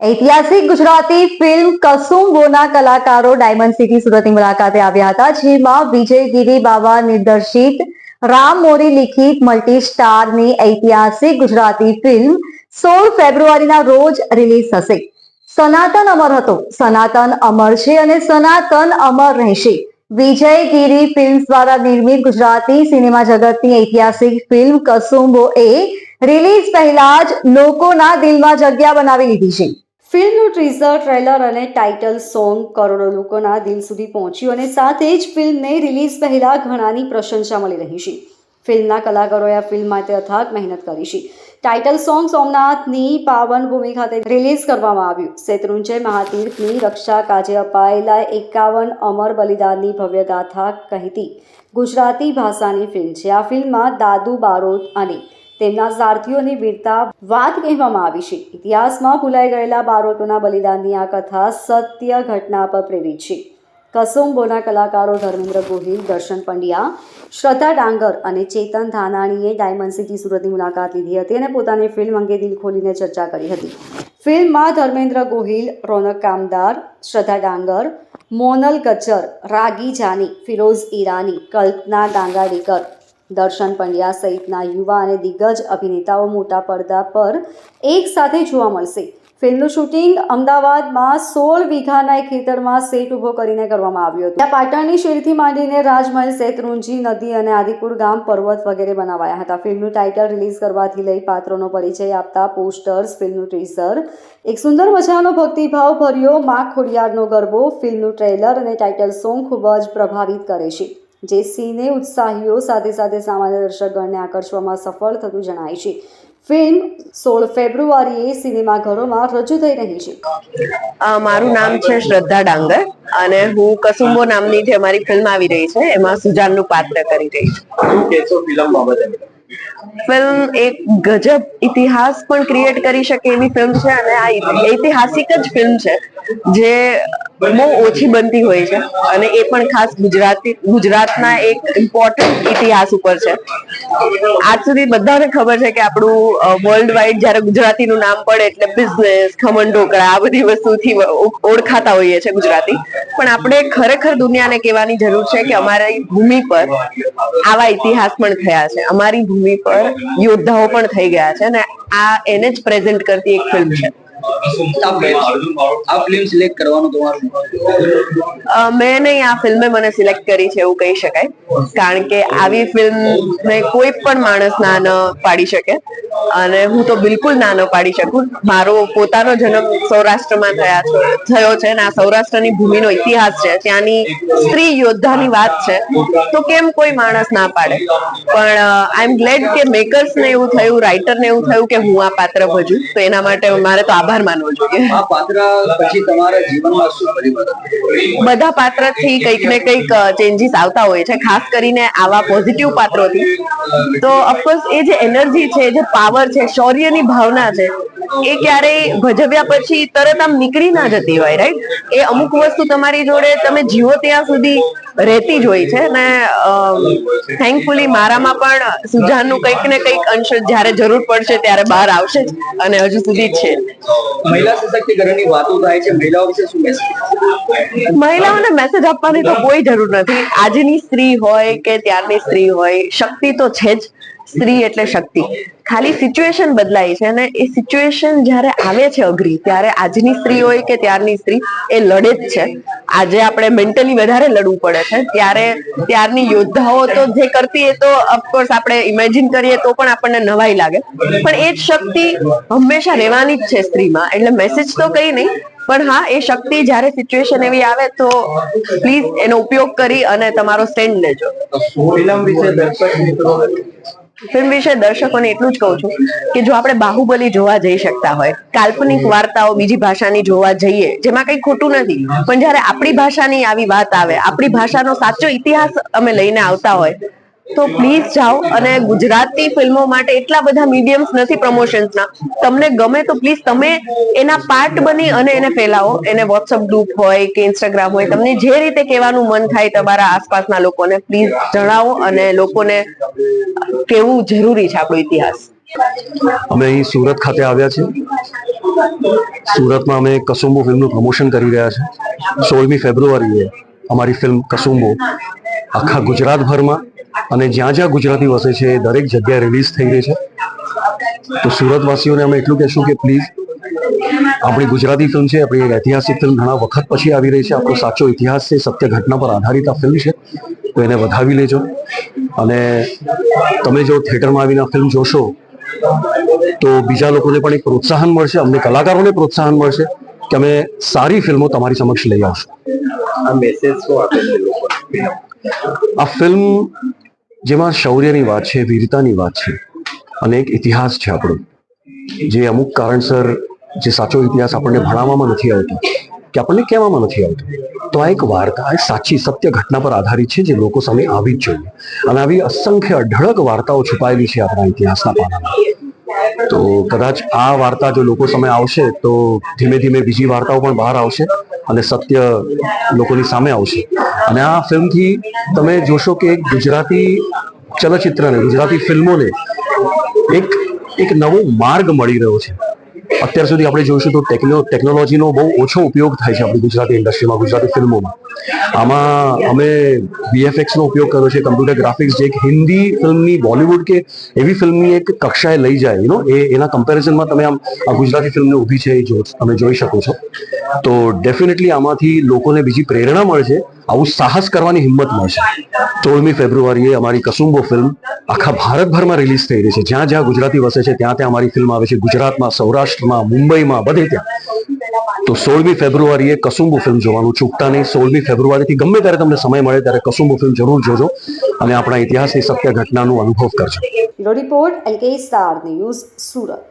ઐતિહાસિક ગુજરાતી ફિલ્મ કસુંબોના કલાકારો diamond city સુરતની મુલાકાતે આવ્યા હતા, જેમાં વિજયગીરી બાવા નિર્દેશિત રામ મોરી લિખિત મલ્ટી સ્ટારની ઐતિહાસિક ગુજરાતી ફિલ્મ 16 ફેબ્રુઆરીના રોજ રિલીઝ થશે. સનાતન અમર હતો, સનાતન અમર છે અને સનાતન અમર રહેશે. વિજયગીરી ફિલ્મ્સ દ્વારા નિર્મિત ગુજરાતી સિનેમા જગતની ઐતિહાસિક ફિલ્મ કસુંબો એ રિલીઝ પહેલા જ લોકોના દિલમાં જગ્યા બનાવી લીધી છે. ફિલ્મનું ટીઝર, ટ્રેલર અને ટાઇટલ સોંગ કરોડો લોકોના દિલ સુધી પહોંચ્યું અને સાથે જ ફિલ્મને રિલીઝ પહેલા ઘણાની પ્રશંસા મળી રહી છે. ફિલ્મના કલાકારોએ આ ફિલ્મ માટે અથાગ મહેનત કરી છે. ટાઇટલ સોંગ સોમનાથની પાવન ભૂમિ ખાતે રિલીઝ કરવામાં આવ્યું. શેત્રુંજય મહાતીર્થની રક્ષા કાજે અપાયેલા 51 અમર બલિદાનની ભવ્ય ગાથા કહેતી ગુજરાતી ભાષાની ફિલ્મ છે. આ ફિલ્મમાં દાદુ બારોટ અને તેમના સારથીઓની વીરતા વાત કહેવામાં આવી છે. ઇતિહાસમાં ભૂલાઈ ગયેલા બારોટોના બલિદાનની આ કથા સત્ય ઘટના પર પ્રેરિત છે. કસુંબોના કલાકારો ધર્મેન્દ્ર ગોહિલ, દર્શન પંડ્યા, શ્રદ્ધા ડાંગર અને ચેતન ધાનાણીએ ડાયમંડ સિટી સુરતની મુલાકાત લીધી હતી અને પોતાની ફિલ્મ અંગે દિલ ખોલીને ચર્ચા કરી હતી. ફિલ્મમાં ધર્મેન્દ્ર ગોહિલ, રોનક કામદાર, શ્રદ્ધા ડાંગર, મોનલ ગજ્જર, રાગી જાની, ફિરોઝ ઈરાની, કલ્પના ડાંગાડીકર, દર્શન પંડ્યા સહિતના યુવા અને દિગ્ગજ અભિનેતાઓ મોટા પડદા પર એક સાથે જોવા મળશે. ફિલ્મનું શૂટિંગ અમદાવાદમાં 16 વીઘાના એક ખેતરમાં સેટ ઊભો કરીને કરવામાં આવ્યું હતું. ત્યાં પાટણની શેરીથી માંડીને રાજમહેલ, શેત્રુંજી નદી અને આદિપુર ગામ પર્વત વગેરે બનાવાયા હતા. ફિલ્મનું ટાઇટલ રિલીઝ કરવાથી લઈ પાત્રોનો પરિચય આપતા પોસ્ટર્સ, ફિલ્મનું ટીઝર, એક સુંદર મજાનો ભક્તિભાવ ભર્યો મા ખોડિયારનો ગરબો, ફિલ્મનું ટ્રેલર અને ટાઇટલ સોંગ ખૂબ જ પ્રભાવિત કરે છે, જે સિને ઉત્સાહીઓ સાથે સાથે સામાન્ય દર્શકગણને આકર્ષવામાં સફળ થતું જણાય છે. ફિલ્મ 16 ફેબ્રુઆરીએ સિનેમાઘરોમાં રજૂ થઈ રહી છે. મારું નામ છે શ્રદ્ધા ડાંગર અને હું કસુંબો નામની જે અમારી ફિલ્મ આવી રહી છે એમાં સુજાનનું પાત્ર કરી રહી છું. ફિલ્મ એક ગજબ ઇતિહાસ પણ ક્રિએટ કરી શકે એવી ફિલ્મ છે અને આ ઐતિહાસિક જ ફિલ્મ છે જે બહુ ઓછી બનતી હોય છે અને એ પણ ખાસ ગુજરાતના એક ઇમ્પોર્ટન્ટ ઇતિહાસ ઉપર છે. આજ સુધી બધાને ખબર છે કે આપણું વર્લ્ડ વાઇડ જયારે ગુજરાતીનું નામ પડે એટલે બિઝનેસ, ખમણ ઢોકળા આ બધી વસ્તુથી ઓળખાતા હોઈએ છે ગુજરાતી, પણ આપણે ખરેખર દુનિયાને કહેવાની જરૂર છે કે અમારી ભૂમિ પર આવા ઇતિહાસ પણ થયા છે, અમારી ભૂમિ પર યોદ્ધાઓ પણ થઈ ગયા છે અને આ એને જ પ્રેઝન્ટ કરતી એક ફિલ્મ છે. મેં નહીં, આ ફિલ્મે મને સિલેક્ટ કરી છે એવું કહી શકાય, કારણ કે આવી ફિલ્મ કોઈ પણ માણસ ના ન પાડી શકે અને હું તો બિલકુલ ના ન પાડી શકું. મારો પોતાનો જન્મ સૌરાષ્ટ્રમાં થયો છે અને આ સૌરાષ્ટ્રની ભૂમિનો ઇતિહાસ છે, ત્યાંની સ્ત્રી યોદ્ધાની વાત છે, તો કેમ કોઈ માણસ ના પાડે. પણ આઈ એમ ગ્લેડ કે મેકર્સને એવું થયું, રાઇટરને એવું થયું કે હું આ પાત્ર ભજું, તો એના માટે મારે તો આભાર માનવો જોઈએ. આ પાત્ર પછી તમારા જીવનમાં શું પરિવર્તન? બધા પાત્રથી કંઈક ને કંઈક ચેન્જીસ આવતા હોય છે, ખાસ કરીને આવા પોઝિટિવ પાત્રોથી. તો ઓફકોર્સ એ જે એનર્જી છે, જે પાવર છે, શૌર્યની ભાવના છે, એ ક્યારેય ભજવ્યા પછી તરત આમ નીકળી ના જતી હોય, રાઈટ? એ અમુક વસ્તુ તમારી જોડે તમે જીવો ત્યાં સુધી રહેતી જ હોય છે અને થેન્કફુલી મારામાં પણ સુજાનનું કંઈક ને કંઈક અંશ જ્યારે જરૂર પડશે ત્યારે બહાર આવશે જ અને હજુ સુધી જ છે. મહિલા સશક્તિકરણની વાતો થાય છે, મહિલાઓ વિશે શું મેસેજ? મહિલાઓને મેસેજ આપવાની તો કોઈ જરૂર નથી. આજની સ્ત્રી હોય કે ત્યારની સ્ત્રી હોય, શક્તિ તો છે જ. સ્ત્રી એટલે શક્તિ. ખાલી સિચ્યુએશન બદલાય છે અને એ સિચ્યુએશન જ્યારે આવે છે અઘરી, ત્યારે આજની સ્ત્રી હોય કે ત્યારની સ્ત્રી એ લડે જ છે. આજે આપણે મેન્ટલી વધારે લડવું પડે છે, ત્યારે ત્યારની યોદ્ધાઓ તો જે કરતી એ તો ઓફકોર્સ આપણે ઇમેજિન કરીએ તો પણ આપણને નવાઈ લાગે, પણ એ જ શક્તિ હંમેશા રહેવાની જ છે સ્ત્રીમાં. એટલે મેસેજ તો કઈ નહીં, પણ હા, એ શક્તિ જ્યારે સિચ્યુએશન એવી આવે તો પ્લીઝ એનો ઉપયોગ કરી અને તમારો સ્ટેન્ડ લેજો. ફિલ્મ વિશે દર્શકોને એટલું જ કહું છું કે જો આપણે બાહુબલી જોવા જઈ શકતા હોય, કાલ્પનિક વાર્તાઓ બીજી ભાષાની જોવા જઈએ, જેમાં કઈ ખોટું નથી, પણ જયારે આપણી ભાષાની આવી વાત આવે, આપણી ભાષાનો સાચો ઇતિહાસ અમે લઈને આવતા હોય, તો પ્લીઝ જાઓ. અને ગુજરાતી ફિલ્મો માટે એટલા બધા મીડિયમ્સ નથી પ્રમોશન્સના, તમને ગમે તો પ્લીઝ તમે એના પાર્ટ બની અને એને ફેલાવો. એને વોટ્સઅપ ગ્રુપ હોય કે ઇન્સ્ટાગ્રામ હોય, તમને જે રીતે કહેવાનું મન થાય તમારા આસપાસના લોકોને પ્લીઝ જણાવો અને લોકોને કેવું જરૂરી છે આપણો ઇતિહાસ. અમે અહીં સુરત ખાતે આવ્યા છે. સુરતમાં અમે કસુંબો ફિલ્મનું પ્રમોશન કરી રહ્યા છે. 16મી ફેબ્રુઆરીએ અમારી ફિલ્મ કસુંબો આખા ગુજરાતભરમાં અને જ્યાં જ્યાં ગુજરાતી વસે છે દરેક જગ્યાએ રિલીઝ થઈ રહી છે. તો સુરતવાસીઓને અમે એટલું કહેશું કે પ્લીઝ, આપણી ગુજરાતી ફિલ્મ છે, આપણી એક ઐતિહાસિક ફિલ્મ ઘણા વખત પછી આવી રહી છે. આપણો સાચો ઇતિહાસ છે, સત્ય ઘટના પર આધારિત આ ફિલ્મ છે. તો એને વધાવી લેજો અને તમે જો થિયેટરમાં આવીને ફિલ્મ જોશો તો બીજા લોકોને પણ એક પ્રોત્સાહન મળશે, અમને કલાકારોને પ્રોત્સાહન મળશે કે અમે સારી ફિલ્મો તમારી સમક્ષ લઈ આવશું. આ મેસેજ શું આપે છે લોકોને? આ ફિલ્મ જેમાં શૌર્યની વાત છે, વીરતાની વાત છે અને એક ઇતિહાસ છે આપણો, જે અમુક કારણસર જે સાચો ઇતિહાસ આપણને ભણાવવામાં નથી આવતો કે આપણને કહેવામાં નથી આવતો. તો આ એક વાર્તા, આ સાચી સત્ય ઘટના પર આધારિત છે જે લોકો સામે આવી જ જોઈએ. અને આવી અસંખ્ય અઢળક વાર્તાઓ છુપાયેલી છે આપણા ઇતિહાસના પાનામાં. તો કદાચ આ વાર્તા જો લોકો સામે આવશે તો ધીમે ધીમે બીજી વાર્તાઓ પણ બહાર આવશે અને સત્ય લોકોની સામે આવશે. અને આ ફિલ્મથી તમે જોશો કે ગુજરાતી ચલચિત્રને, ગુજરાતી ફિલ્મોને એક નવો માર્ગ મળી રહ્યો છે. અત્યાર સુધી આપણે જોઈશું તો ટેકનોલોજીનો બહુ ઓછો ઉપયોગ થાય છે આપણી ગુજરાતી ઇન્ડસ્ટ્રીમાં, ગુજરાતી ફિલ્મોમાં. આમાં અમે VFXનો ઉપયોગ કર્યો છે, કમ્પ્યુટર ગ્રાફિક્સ, જે એક હિન્દી ફિલ્મની, બોલિવૂડ કે એવી ફિલ્મની એક કક્ષાએ લઈ જાય. એના કમ્પેરિઝનમાં તમે આમ આ ગુજરાતી ફિલ્મને ઊભી છે એ તમે જોઈ શકો છો. તો ડેફિનેટલી આમાંથી લોકોને બીજી પ્રેરણા મળશે, આવું સાહસ કરવાની હિંમત મળશે. 16મી ફેબ્રુઆરીએ અમારી કસુંબો ફિલ્મ આખા ભારતભરમાં રિલીઝ થઈ રહી છે. જ્યાં જ્યાં ગુજરાતી વસે છે ત્યાં ત્યાં અમારી ફિલ્મ આવે છે. ગુજરાતમાં, સૌરાષ્ટ્રમાં, મુંબઈમાં, બધે ત્યાં. તો 16મી ફેબ્રુઆરીએ કસુંબો ફિલ્મ જોવાનું ચૂકતા નહીં. 16મી ફેબ્રુઆરીથી ગમે ત્યારે તમને સમય મળે ત્યારે કસુંબો ફિલ્મ જરૂર જોજો અને આપણા ઇતિહાસની સત્ય ઘટનાનું અનુભવ કરજો. Report LK star news, Surat.